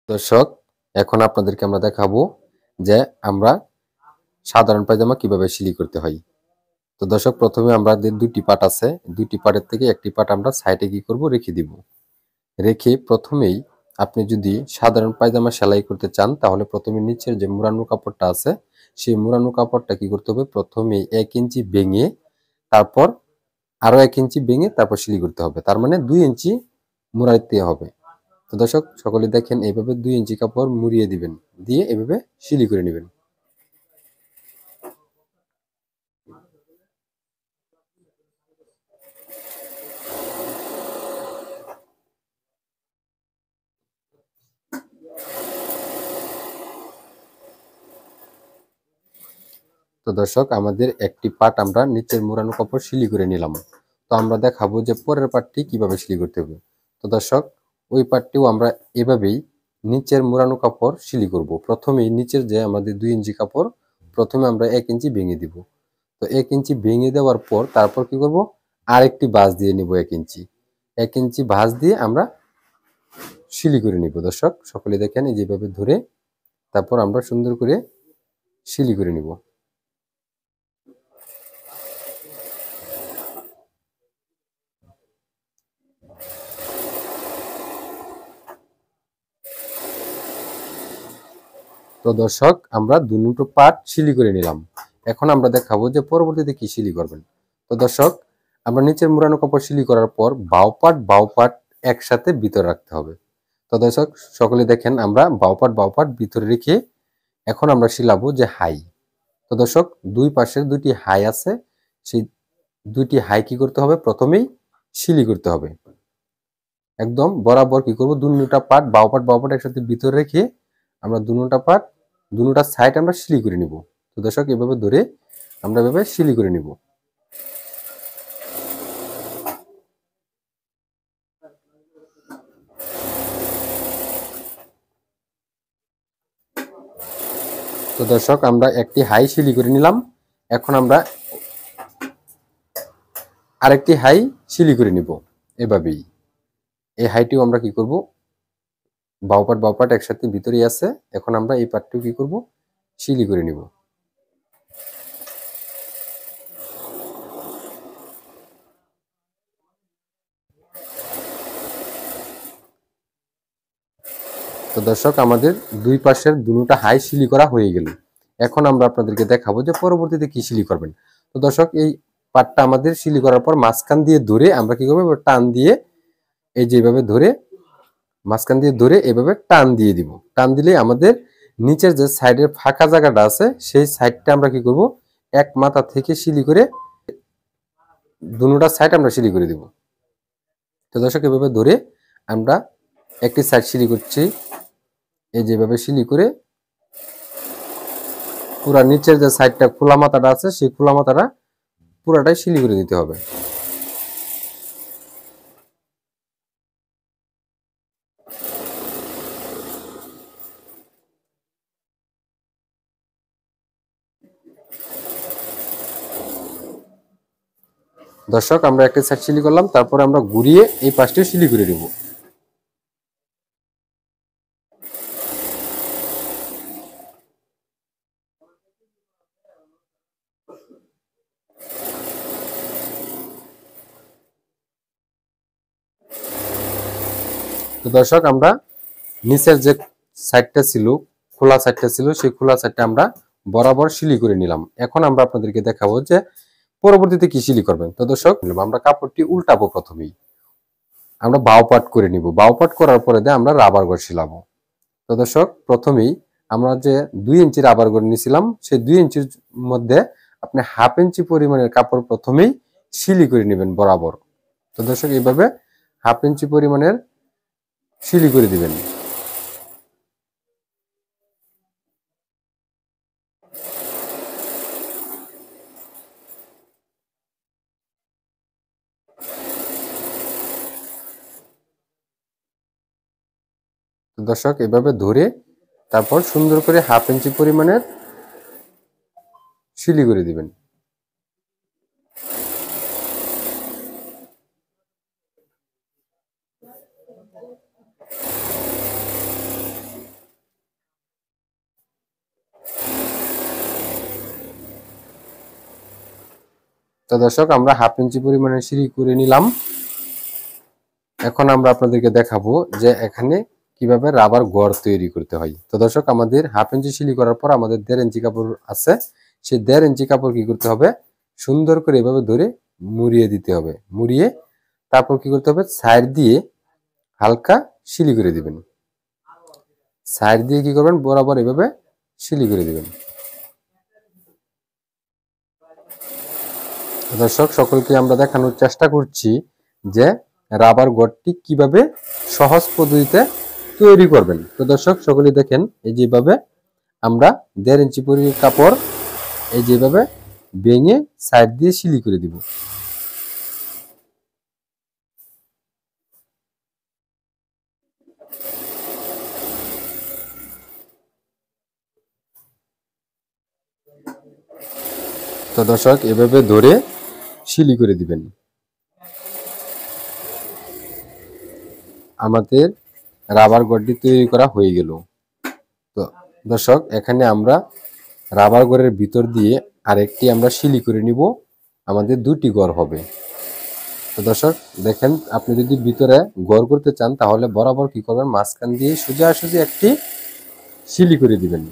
দর্শক, এখন আপনাদেরকে আমরা দেখাবো যে আমরা সাধারণ পায়জামা কিভাবে সেলাই করতে হয়। তো দর্শক, প্রথমে আমাদের দুটি পার্ট আছে, দুটি পার্টের থেকে একটি পার্ট আমরা সাইডে কি করব রেখে দিব। রেখে প্রথমেই আপনি যদি সাধারণ পায়জামা সেলাই করতে চান তাহলে প্রথমে নিচের যে মুড়ানো কাপড়টা আছে সেই মুড়ানো কাপড়টা কি করতে হবে, প্রথমে 1 ইঞ্চি ভেঙে তারপর আরো 1 ইঞ্চি ভেঙে তারপর সেলাই করতে হবে। তার মানে 2 ইঞ্চি মুড়াইতে হবে। তো দর্শক, সকলে দেখেন এইভাবে 2 ইঞ্চি কাপড় মুড়িয়ে দিবেন, দিয়ে এভাবে সেলাই করে নেবেন। তো দর্শক, আমাদের একটি পার্ট আমরা নিচের মুড়ানো কাপড় সেলাই করে নিলাম। তো আমরা দেখাবো যে পরের পার্টটি কিভাবে সেলাই করতে হবে। তো দর্শক, ওই পার্টটিও আমরা এভাবেই নিচের মুড়ানো কাপড় সেলাই করব। প্রথমেই নিচের যে আমাদের 2 ইঞ্চি কাপড় প্রথমে আমরা 1 ইঞ্চি ভেঙে দিব। তো 1 ইঞ্চি ভেঙে দেওয়ার পর তারপর কি করব, আরেকটি ভাঁজ দিয়ে নিব 1 ইঞ্চি। 1 ইঞ্চি ভাঁজ দিয়ে আমরা সেলাই করে নিব। দর্শক, সকলে দেখেন এই যেভাবে ধরে তারপর আমরা সুন্দর করে সেলাই করে নিব। তো দর্শক, আমরা দুটো পার্ট সেলাই করে নিলাম। এখন আমরা দেখাবো যে পরবর্তীতে কি সেলাই করবেন। তো দর্শক, আমরা নিচের মুড়ানো কাপড় সেলাই করার পর বাও পার্ট একসাথে ভিতরে রাখতে হবে। তো দর্শক, সকলে দেখেন আমরা বাও পার্ট ভিতরে রেখে এখন আমরা সেলাবো যে হাই। তো দর্শক, দুই পাশের দুটি হাই আছে, সেই দুইটি হাই কি করতে হবে, প্রথমেই সেলাই করতে হবে। একদম বরাবর কি করব, দুটা পার্ট বাও পার্ট একসাথে ভিতরে রেখে আমরা দুটা সাইড আমরা সেলাই করে নিব। তো দর্শক, এভাবে ধরে আমরা এভাবে সেলাই করে নিব। তো দর্শক, আমরা একটি হাই সেলাই করে নিলাম। এখন আমরা আরেকটি হাই সেলাই করে নিব। এভাবেই এই হাইটিও আমরা কি করব, বাও পার্ট একসাথে ভিতরেই আছে, এখন আমরা এই পার্টটিও কি করব, সেলাই করে নিব। তো দর্শক, আমাদের দুই পাশের দুটো হাই সেলাই করা হয়ে গেল। এখন আমরা আপনাদেরকে দেখাবো যে পরবর্তীতে কি সেলাই করবেন। তো দর্শক, এই পার্টটা আমাদের সেলাই করার পর মাঝখান দিয়ে ধরে আমরা কি করব, টান দিয়ে এই যেভাবে ধরে মাঝখান দিয়ে ধরে এভাবে টান দিয়ে দিব। টান দিলে আমাদের নিচের যে সাইডের ফাঁকা জায়গাটা আছে সেই সাইডটা আমরা কি করব, এক মাথা থেকে সেলাই করে দুটো সাইড আমরা সেলাই করে দিব। তো দর্শক, এভাবে ধরে আমরা একটি সাইড সেলাই করছি, এই যেভাবে সেলাই করে পুরা নিচের যে সাইডটা খোলা মাথাটা আছে সেই খোলা মাথাটা পুরাটাই সেলাই করে দিতে হবে। দর্শক, আমরা একটা সাইড সেলাই করলাম, তারপর আমরা ঘুরিয়ে এই পাশটিও সেলাই করে দেব। তো দর্শক, আমরা নিচের যে সাইডটা ছিল, খোলা সাইডটা ছিল, সেই খোলা সাইডটা আমরা বরাবর সেলাই করে নিলাম। এখন আমরা আপনাদেরকে দেখাবো যে পরবর্তীতে কি সেলাই করবেন। তো দর্শক, আমরা কাপড়টি উল্টাবো। প্রথমেই আমরা বাও পার্ট করে নিব। বাও পার্ট করার পরে আমরা রাবার ঘর সেলাবো। তো দর্শক, প্রথমেই আমরা যে 2 ইঞ্চি রাবার ঘর নিয়েছিলাম সেই 2 ইঞ্চির মধ্যে আপনি 1/2 ইঞ্চি পরিমাণের কাপড় প্রথমেই সেলাই করে নেবেন বরাবর। তো দর্শক, এইভাবে 1/2 ইঞ্চি পরিমাণের সেলাই করে দিবেন। তো দর্শক, এভাবে ধরে তারপর সুন্দর করে 1/2 ইঞ্চি পরিমাণের সেলাই করে দিবেন। তো দর্শক আমরা 1/2 ইঞ্চি পরিমাণে সিলি করে নিলাম। এখন আমরা আপনাদেরকে দেখাবো যে এখানে কিভাবে রাবার গড় তৈরি করতে হয়। তো দর্শক আমাদের 1/2 ইঞ্চি সিলি করার পর আমাদের 1.5 ইঞ্চি কাপড় আছে, সেই 1.5 ইঞ্চি কাপড় কি করতে হবে, সুন্দর করে এভাবে ধরে মুড়িয়ে দিতে হবে। মুড়িয়ে তারপর কি করতে হবে, সাইড দিয়ে হালকা সিলি করে দিবেন। সাইড দিয়ে কি করবেন, বরাবর এভাবে সিলি করে দিবেন। দর্শক সকলকে আমরা দেখানোর চেষ্টা করছি যে রাবার গড়টি কিভাবে সহজ পদ্ধতিতে তৈরি করবেন। তো দর্শক সকলেই দেখেন, এই যেভাবে আমরা 1.5 ইঞ্চি পরিমাণ কাপড় এই যেভাবে ভেঙে সাইড দিয়ে সিলি করে দিব। তো দর্শক এভাবে ধরে সিলি করে দিবেন। আমাদের রাবার গড়টি তৈরি করা হয়ে গেল। তো দর্শক এখানে আমরা রাবার গড়ের ভিতর দিয়ে আরেকটি আমরা সিলি করে নিব, আমাদের 2টি গড় হবে। তো দর্শক দেখেন, আপনি যদি ভিতরে গড় করতে চান তাহলে বরাবর কি করবেন, মাঝখান দিয়ে সোজাসুজি একটি সিলি করে দিবেন।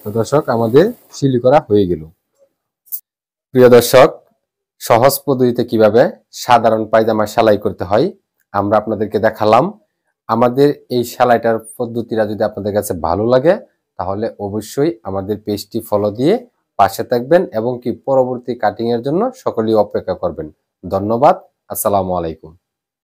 তো দর্শক আমাদের সিলি করা হয়ে গেল। প্রিয় দর্শক, সহজ পদ্ধতিতে কিভাবে সাধারণ পায়জামা সেলাই করতে হয় আমরা আপনাদেরকে দেখালাম। আমাদের এই সেলাইটার পদ্ধতিটা যদি আপনাদের কাছে ভালো লাগে তাহলে অবশ্যই আমাদের পেজটি ফলো দিয়ে পাশে থাকবেন এবং কি পরবর্তী কাটিং এর জন্য সকলেই অপেক্ষা করবেন। ধন্যবাদ। আসসালামু আলাইকুম।